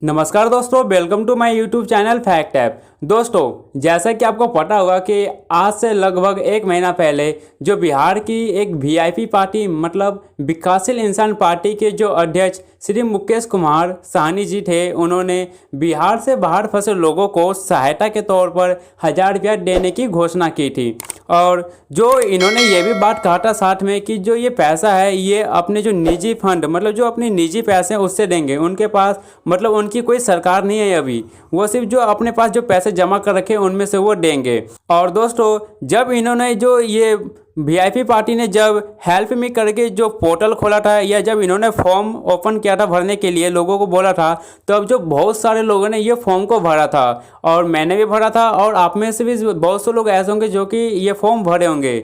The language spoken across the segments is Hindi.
नमस्कार दोस्तों, welcome to my YouTube channel fact app. दोस्तों, जैसा कि आपको पता होगा कि आज से लगभग एक महीना पहले जो बिहार की एक वीआईपी पार्टी मतलब विकासशील इंसान पार्टी के जो अध्यक्ष श्री मुकेश कुमार साहनी जी थे, उन्होंने बिहार से बाहर फंसे लोगों को सहायता के तौर पर 1000 रुपया देने की घोषणा की थी। और जो इन्होंने ये भी बात कहा था साथ में कि जो ये पैसा है ये अपने जो निजी फंड मतलब जो अपने निजी पैसे हैं उससे देंगे। उनके पास मतलब उनकी कोई सरकार नहीं है अभी, वो सिर्फ जो अपने पास जो पैसे जमा कर रखे उनमें से वो देंगे। और दोस्तों, जब इन्होंने जो ये वीआईपी पार्टी ने जब हेल्प मी करके जो पोर्टल खोला था या जब इन्होंने फॉर्म ओपन किया था भरने के लिए, लोगों को बोला था, तब जो बहुत सारे लोगों ने ये फॉर्म को भरा था और मैंने भी भरा था और आप में से भी बहुत से लोग ऐसे होंगे जो कि ये फॉर्म भरे होंगे।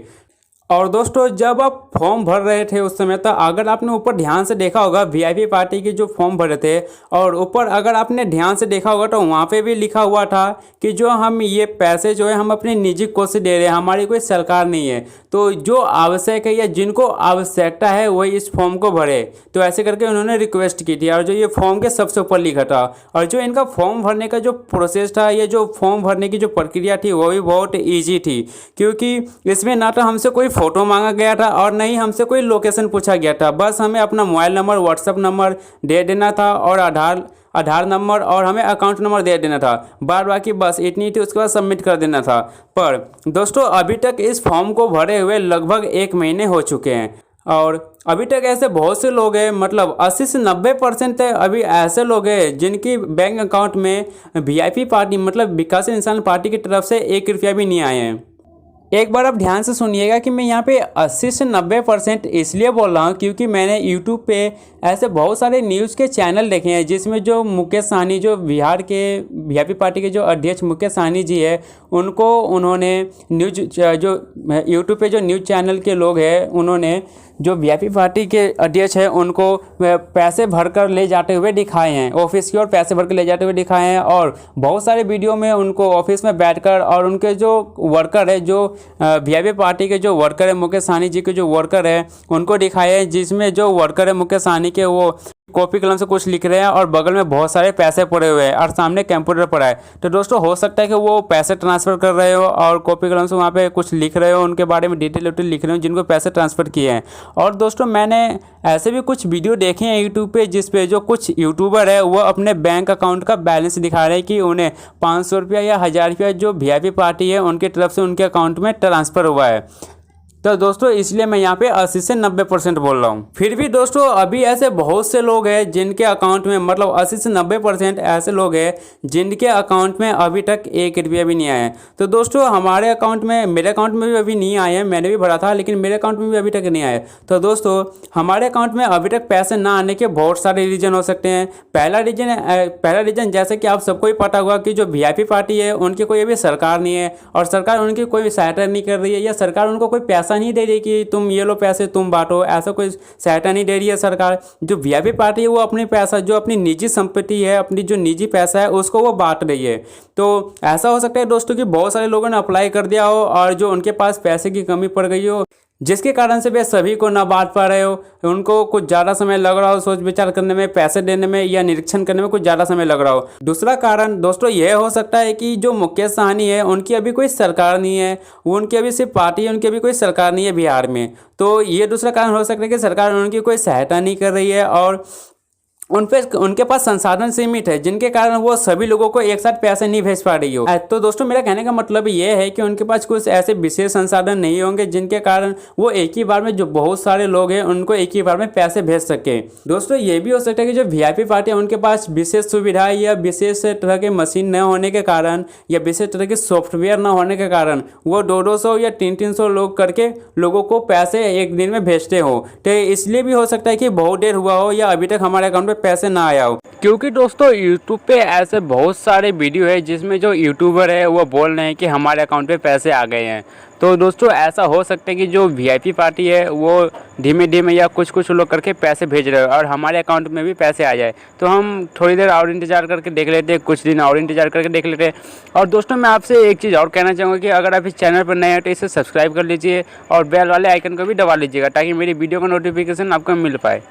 और दोस्तों, जब आप फॉर्म भर रहे थे उस समय, तो अगर आपने ऊपर ध्यान से देखा होगा वीआईपी पार्टी के जो फॉर्म भरे थे, और ऊपर अगर आपने ध्यान से देखा होगा तो वहाँ पे भी लिखा हुआ था कि जो हम ये पैसे जो है हम अपने निजी कोष से दे रहे हैं, हमारी कोई सरकार नहीं है। तो जो आवश्यक है या जिनको आवश्यकता है वही इस फॉर्म को भरे। तो ऐसे करके उन्होंने रिक्वेस्ट की थी और जो ये फॉर्म के सबसे ऊपर लिखा था। और जो इनका फॉर्म भरने का जो प्रोसेस था, ये जो फॉर्म भरने की जो प्रक्रिया थी वो भी बहुत ईजी थी, क्योंकि इसमें ना तो हमसे कोई फ़ोटो मांगा गया था और नहीं हमसे कोई लोकेशन पूछा गया था। बस हमें अपना मोबाइल नंबर, व्हाट्सएप नंबर दे देना था और आधार नंबर और हमें अकाउंट नंबर दे देना था। बाकी बस इतनी थी, उसके बाद सबमिट कर देना था। पर दोस्तों, अभी तक इस फॉर्म को भरे हुए लगभग 1 महीने हो चुके हैं और अभी तक ऐसे बहुत से लोग हैं, मतलब 80 से 90% अभी ऐसे लोग हैं जिनकी बैंक अकाउंट में वीआईपी पार्टी मतलब विकासशील इंसान पार्टी की तरफ से 1 रुपया भी नहीं आए हैं। एक बार आप ध्यान से सुनिएगा कि मैं यहाँ पे 80 से 90% इसलिए बोल रहा हूँ क्योंकि मैंने यूट्यूब पे ऐसे बहुत सारे न्यूज़ के चैनल देखे हैं जिसमें जो मुकेश साहनी, जो बिहार के वीआईपी पार्टी के जो अध्यक्ष मुकेश साहनी जी है, उन्होंने न्यूज जो यूट्यूब पे जो न्यूज़ चैनल के लोग हैं, उन्होंने जो वीआईपी पार्टी के अध्यक्ष हैं उनको पैसे भरकर ले जाते हुए दिखाए हैं, ऑफिस की ओर पैसे भरकर ले जाते हुए दिखाए हैं। और बहुत सारे वीडियो में उनको ऑफिस में बैठकर और उनके जो वर्कर है, जो वीआईपी पार्टी के जो वर्कर है, मुकेश साहनी जी के जो वर्कर है, उनको दिखाए हैं, जिसमें जो वर्कर है मुकेश साहनी के, वो कॉपी कलम से कुछ लिख रहे हैं और बगल में बहुत सारे पैसे पड़े हुए हैं और सामने कंप्यूटर पड़ा है। तो दोस्तों, हो सकता है कि वो पैसे ट्रांसफ़र कर रहे हो और कॉपी कलम से वहाँ पे कुछ लिख रहे हो, उनके बारे में डिटेल लिख रहे हो जिनको पैसे ट्रांसफ़र किए हैं। और दोस्तों, मैंने ऐसे भी कुछ वीडियो देखे हैं यूट्यूब पे जिस पे जो कुछ यूट्यूबर है वो अपने बैंक अकाउंट का बैलेंस दिखा रहे हैं कि उन्हें 500 रुपया या 1000 रुपया जो वीआईपी पार्टी है उनकी तरफ से उनके अकाउंट में ट्रांसफ़र हुआ है। तो दोस्तों, इसलिए मैं यहाँ पे 80 से 90% बोल रहा हूँ। फिर भी दोस्तों, अभी ऐसे बहुत से लोग हैं जिनके अकाउंट में मतलब 80 से 90% ऐसे लोग हैं जिनके अकाउंट में अभी तक 1 रुपया भी नहीं आया है। तो दोस्तों, हमारे अकाउंट में, मेरे अकाउंट में भी अभी नहीं आए हैं, मैंने भी भरा था लेकिन मेरे अकाउंट में भी अभी तक नहीं आए। तो दोस्तों, हमारे अकाउंट में अभी तक पैसे ना आने के बहुत सारे रीज़न हो सकते हैं। पहला रीज़न जैसे कि आप सबको ही पता होगा कि जो वीआईपी पार्टी है उनकी कोई अभी सरकार नहीं है और सरकार उनकी कोई सहायता नहीं कर रही है, या सरकार उनको कोई पैसा नहीं दे रही कि तुम ये लो पैसे तुम बांटो, ऐसा कोई सहायता नहीं दे रही है सरकार। जो वीआईपी पार्टी है वो अपनी पैसा, जो अपनी निजी संपत्ति है, अपनी जो निजी पैसा है उसको वो बांट रही है। तो ऐसा हो सकता है दोस्तों कि बहुत सारे लोगों ने अप्लाई कर दिया हो और जो उनके पास पैसे की कमी पड़ गई हो, जिसके कारण से वे सभी को ना बांट पा रहे हो, उनको कुछ ज़्यादा समय लग रहा हो सोच विचार करने में, पैसे देने में या निरीक्षण करने में कुछ ज़्यादा समय लग रहा हो। दूसरा कारण दोस्तों यह हो सकता है कि जो मुकेश साहनी है उनकी अभी कोई सरकार नहीं है, वो उनकी अभी सिर्फ पार्टी है, उनकी अभी कोई सरकार नहीं है बिहार में। तो ये दूसरा कारण हो सकता है कि सरकार उनकी कोई सहायता नहीं कर रही है और उनके पास संसाधन सीमित है, जिनके कारण वो सभी लोगों को एक साथ पैसे नहीं भेज पा रही हो। तो दोस्तों, मेरा कहने का मतलब ये है कि उनके पास कुछ ऐसे विशेष संसाधन नहीं होंगे जिनके कारण वो एक ही बार में, जो बहुत सारे लोग हैं उनको एक ही बार में पैसे भेज सके। दोस्तों, ये भी हो सकता है कि जो वीआईपी पार्टी है उनके पास विशेष सुविधा या विशेष तरह के मशीन न होने के कारण या विशेष तरह के सॉफ्टवेयर न होने के कारण वो 200 या 300 लोग करके लोगों को पैसे एक दिन में भेजते हो। तो इसलिए भी हो सकता है कि बहुत देर हुआ हो या अभी तक हमारे अकाउंट में पैसे ना आया हो। क्योंकि दोस्तों, यूट्यूब पे ऐसे बहुत सारे वीडियो है जिसमें जो यूट्यूबर है वो बोल रहे हैं कि हमारे अकाउंट पे पैसे आ गए हैं। तो दोस्तों, ऐसा हो सकता है कि जो वीआईपी पार्टी है वो धीमे धीमे या कुछ लोग करके पैसे भेज रहे हो और हमारे अकाउंट में भी पैसे आ जाए। तो हम थोड़ी देर और इंतज़ार करके देख लेते हैं, कुछ दिन और इंतज़ार करके देख लेते हैं। और दोस्तों, मैं आपसे एक चीज़ और कहना चाहूँगा कि अगर आप इस चैनल पर नए हैं तो इसे सब्सक्राइब कर लीजिए और बेल वाले आइकन को भी दबा लीजिएगा ताकि मेरी वीडियो का नोटिफिकेशन आपको मिल पाए।